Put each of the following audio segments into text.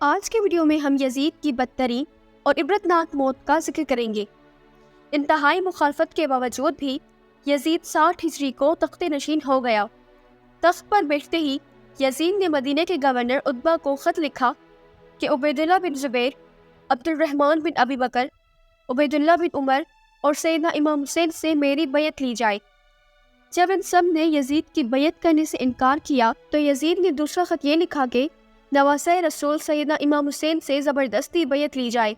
آج کے ویڈیو میں ہم یزید کی بدترین اور عبرتناک موت کا ذکر کریں گے۔ انتہائی مخالفت کے باوجود بھی یزید 60 ہجری کو تخت نشین ہو گیا۔ تخت پر بیٹھتے ہی یزید نے مدینہ کے گورنر عتبہ کو خط لکھا کہ عبیداللہ بن زبیر، عبد الرحمن بن ابی بکر، عبیداللہ بن عمر اور سیدنا امام حسین سے میری بیعت لی جائے۔ جب ان سب نے یزید کی بیعت کرنے سے انکار کیا تو یزید نے دوسرا خط یہ لکھا کہ نواسۂ رسول سیدنا امام حسین سے زبردستی بیعت لی جائے۔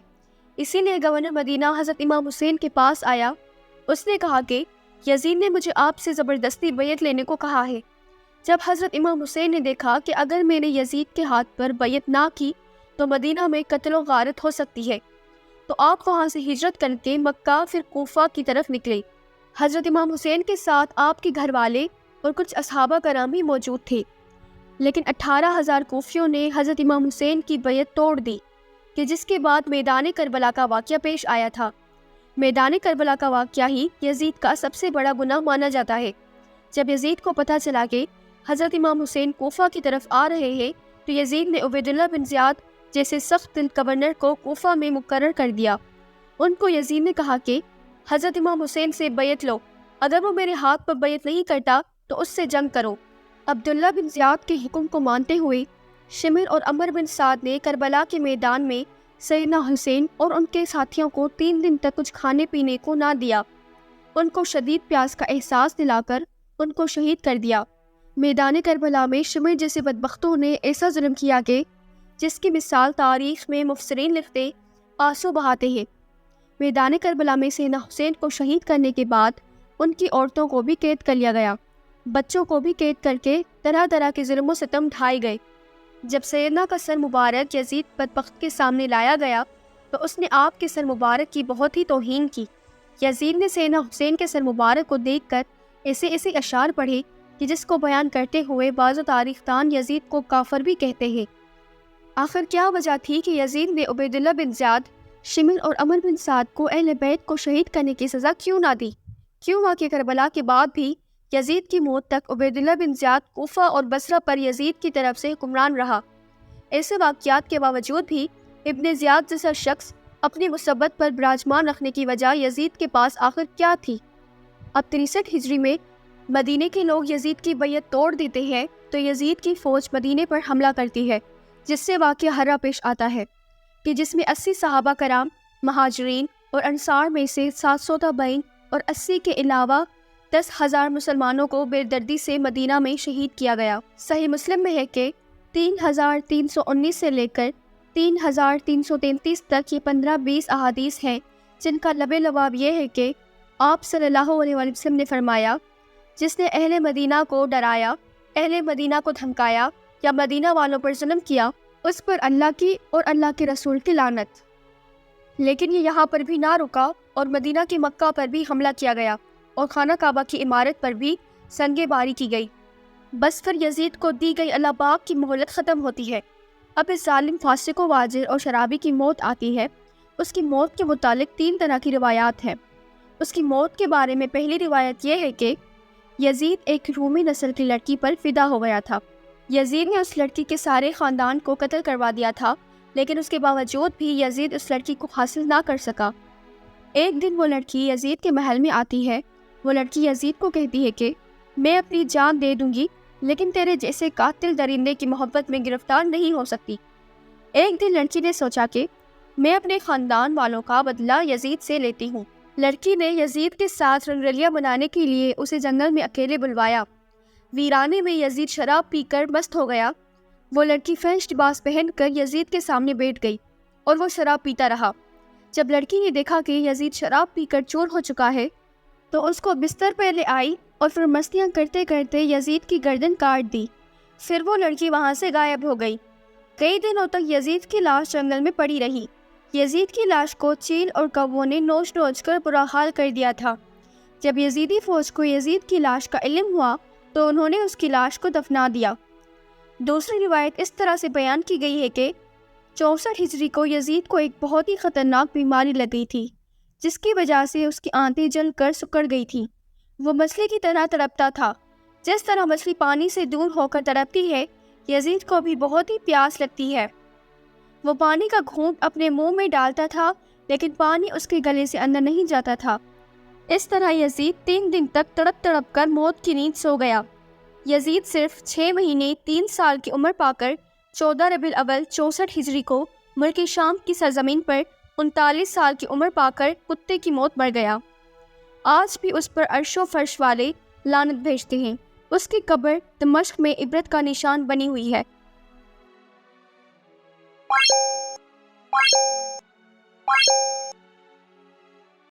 اسی لیے گورنر مدینہ حضرت امام حسین کے پاس آیا۔ اس نے کہا کہ یزید نے مجھے آپ سے زبردستی بیعت لینے کو کہا ہے۔ جب حضرت امام حسین نے دیکھا کہ اگر میں نے یزید کے ہاتھ پر بیعت نہ کی تو مدینہ میں قتل و غارت ہو سکتی ہے، تو آپ وہاں سے ہجرت کر کے مکہ پھر کوفہ کی طرف نکلے۔ حضرت امام حسین کے ساتھ آپ کے گھر والے اور کچھ اصحابہ کرام بھی موجود تھے، لیکن 18,000 کوفیوں نے حضرت امام حسین کی بیعت توڑ دی، کہ جس کے بعد میدان کربلا کا واقعہ پیش آیا تھا۔ میدان کربلا کا واقعہ ہی یزید کا سب سے بڑا گناہ مانا جاتا ہے۔ جب یزید کو پتہ چلا کہ حضرت امام حسین کوفہ کی طرف آ رہے ہیں تو یزید نے عبیداللہ بن زیاد جیسے سخت دل گورنر کو کوفہ میں مقرر کر دیا۔ ان کو یزید نے کہا کہ حضرت امام حسین سے بیعت لو، اگر وہ میرے ہاتھ پر بیعت نہیں کرتا تو اس سے جنگ کرو۔ عبداللہ بن زیاد کے حکم کو مانتے ہوئے شمر اور عمر بن سعد نے کربلا کے میدان میں سیدنا حسین اور ان کے ساتھیوں کو 3 دن تک کچھ کھانے پینے کو نہ دیا۔ ان کو شدید پیاس کا احساس دلا کر ان کو شہید کر دیا۔ میدان کربلا میں شمر جیسے بدبختوں نے ایسا ظلم کیا کہ جس کی مثال تاریخ میں مفسرین لکھتے آنسو بہاتے ہیں۔ میدان کربلا میں سیدنا حسین کو شہید کرنے کے بعد ان کی عورتوں کو بھی قید کر لیا گیا، بچوں کو بھی قید کر کے طرح طرح کے ظلم و ستم ڈھائے گئے۔ جب سیدنا کا سر مبارک یزید بدبخت کے سامنے لایا گیا تو اس نے آپ کے سر مبارک کی بہت ہی توہین کی۔ یزید نے سیدنا حسین کے سر مبارک کو دیکھ کر ایسے اشعار پڑھے کہ جس کو بیان کرتے ہوئے بعض تاریخ دان یزید کو کافر بھی کہتے ہیں۔ آخر کیا وجہ تھی کہ یزید نے عبیداللہ بن زیاد، شمر اور عمر بن سعد کو اہل بیت کو شہید کرنے کی سزا کیوں نہ دی؟ کیوں واقعہ کربلا کے بعد بھی یزید کی موت تک عبیداللہ بن زیاد کوفہ اور بصرہ پر یزید کی طرف سے حکمران رہا؟ ایسے واقعات کے باوجود بھی ابن زیاد جیسا شخص اپنی مثبت پر براجمان رکھنے کی وجہ یزید کے پاس آخر کیا تھی؟ اب 63 ہجری میں مدینہ کے لوگ یزید کی بیعت توڑ دیتے ہیں تو یزید کی فوج مدینہ پر حملہ کرتی ہے، جس سے واقعہ ہرا پیش آتا ہے کہ جس میں 80 صحابہ کرام، مہاجرین اور انصار میں سے 700 تابعین اور 80 کے علاوہ 10,000 مسلمانوں کو بے دردی سے مدینہ میں شہید کیا گیا۔ صحیح مسلم میں ہے کہ 3,319 سے لے کر 3,333 تک یہ 15-20 احادیث ہیں جن کا لب لباب یہ ہے کہ آپ صلی اللہ علیہ وسلم نے فرمایا، جس نے اہل مدینہ کو ڈرایا، اہل مدینہ کو دھمکایا یا مدینہ والوں پر ظلم کیا، اس پر اللہ کی اور اللہ کے رسول کی لعنت۔ لیکن یہ یہاں پر بھی نہ رکا اور مدینہ کی مکہ پر بھی حملہ کیا گیا اور خانہ کعبہ کی عمارت پر بھی سنگ باری کی گئی۔ بس پھر یزید کو دی گئی اللہ پاک کی مہلت ختم ہوتی ہے۔ اب اس ظالم فاسق و واجر اور شرابی کی موت آتی ہے۔ اس کی موت کے متعلق 3 طرح کی روایات ہیں۔ اس کی موت کے بارے میں پہلی روایت یہ ہے کہ یزید ایک رومی نسل کی لڑکی پر فدا ہو گیا تھا۔ یزید نے اس لڑکی کے سارے خاندان کو قتل کروا دیا تھا، لیکن اس کے باوجود بھی یزید اس لڑکی کو حاصل نہ کر سکا۔ ایک دن وہ لڑکی یزید کے محل میں آتی ہے۔ وہ لڑکی یزید کو کہتی ہے کہ میں اپنی جان دے دوں گی لیکن تیرے جیسے قاتل درندے کی محبت میں گرفتار نہیں ہو سکتی۔ ایک دن لڑکی نے سوچا کہ میں اپنے خاندان والوں کا بدلہ یزید سے لیتی ہوں۔ لڑکی نے یزید کے ساتھ رنگرلیاں بنانے کے لیے اسے جنگل میں اکیلے بلوایا۔ ویرانے میں یزید شراب پی کر مست ہو گیا۔ وہ لڑکی فرنش لباس پہن کر یزید کے سامنے بیٹھ گئی اور وہ شراب پیتا رہا۔ جب لڑکی نے دیکھا کہ یزید شراب پی کر چور ہو چکا ہے تو اس کو بستر پہ لے آئی اور پھر مستیاں کرتے کرتے یزید کی گردن کاٹ دی۔ پھر وہ لڑکی وہاں سے غائب ہو گئی۔ کئی دنوں تک یزید کی لاش جنگل میں پڑی رہی۔ یزید کی لاش کو چیل اور کووں نے نوچ نوچ کر برا حال کر دیا تھا۔ جب یزیدی فوج کو یزید کی لاش کا علم ہوا تو انہوں نے اس کی لاش کو دفنا دیا۔ دوسری روایت اس طرح سے بیان کی گئی ہے کہ 64 ہجری کو یزید کو ایک بہت ہی خطرناک بیماری لگ گئی تھی، جس کی وجہ سے اس کی آنتیں جل کر سکڑ گئی تھی۔ وہ مچھلی کی طرح تڑپتا تھا۔ جس طرح مچھلی پانی سے دور ہو کر تڑپتی ہے، یزید کو بھی بہت ہی پیاس لگتی ہے۔ وہ پانی کا گھونٹ اپنے منہ میں ڈالتا تھا لیکن پانی اس کے گلے سے اندر نہیں جاتا تھا۔ اس طرح یزید 3 دن تک تڑپ تڑپ کر موت کی نیند سو گیا۔ یزید صرف 6 مہینے 3 سال کی عمر پا کر 14 ربیع الاول 64 ہجری کو ملک شام کی سرزمین پر 39 سال کی عمر پا کر کتے کی موت مر گیا۔ آج بھی اس پر عرش و فرش والے لعنت بھیجتے ہیں۔ اس کی قبر دمشق میں عبرت کا نشان بنی ہوئی ہے۔